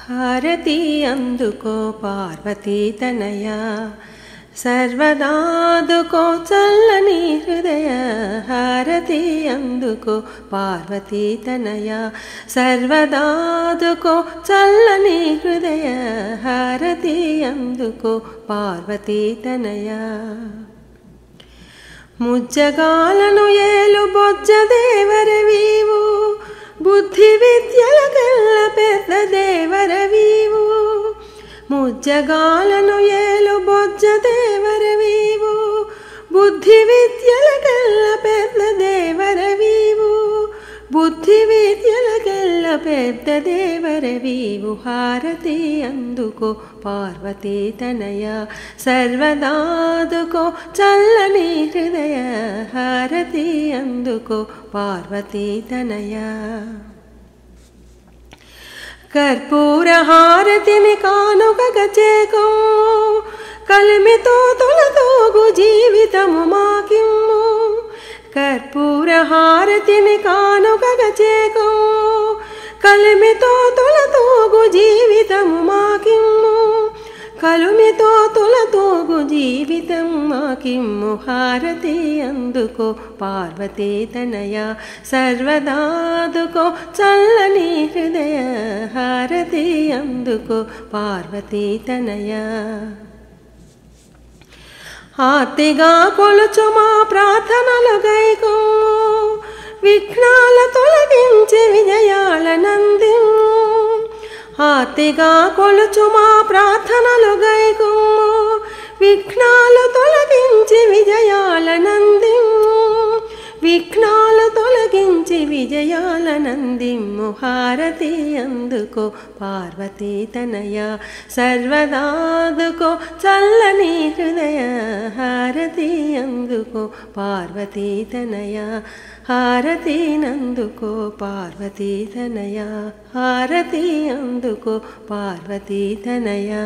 హారతి అందుకో పార్వతీ తనయా సర్వదాదుకో చల్లని హృదయ హారతి అందుకో పార్వతీ తనయా సర్వదాదుకో చల్లని హృదయ హారతి అందుకో పార్వతీ తనయా ముజ్జగాలను ఏలు బొజ్జ దేవరవీవు బుద్ధి విద్యల కల్ల పెద్ద దేవరవీవు ముజ్జగాలను ఏలు బొజ్జ దేవరవీవు బుద్ధి విద్యల కల్ల పెద్ద దేవరవీవు బుద్ధి విద్యల కల్ల పెద్ద దేవరవీవు హారతి అందుకో పార్వతీ తనయా సర్వదాదుకో చల్లని హృదయ హారతి అందుకో పార్వతీ తనయా కర్పూర హారతిని కానుకగా చేకొమ్ము కలిమితో తొలతోగు జీవితము మాకిమ్ము కర్పూర హారతిని కానుకగా చేకొమ్ము కలిమితో తొలతోగు జీవితము మాకిమ్ము కలుమితో తొలతోగు జీవితం మాకిమ్ము హారతి అందుకో పార్వతీ తనయా సర్వదాదుకో చల్లని హృదయ హారతి అందుకో పార్వతీ తనయా ఆర్తిగా కొలుచు మా ప్రార్థనలు గైకొమ్ము విఘ్నాల తొలగించి విజయాలనందిమ్ము ఆర్తిగా కొలుచు మా ప్రార్థనలు గైకొమ్ము విఘ్నాలు తొలగించి విజయాలనందిమ్ము విఘ్నాలు తొలగించి విజయాలనందిమ్ము హారతి అందుకో పార్వతీ తనయా సర్వదాదుకో చల్లని హృదయ హారతి అందుకో పార్వతీ తనయా హారతి నందుకో పార్వతీ తనయా హారతి అందుకో పార్వతీ తనయా।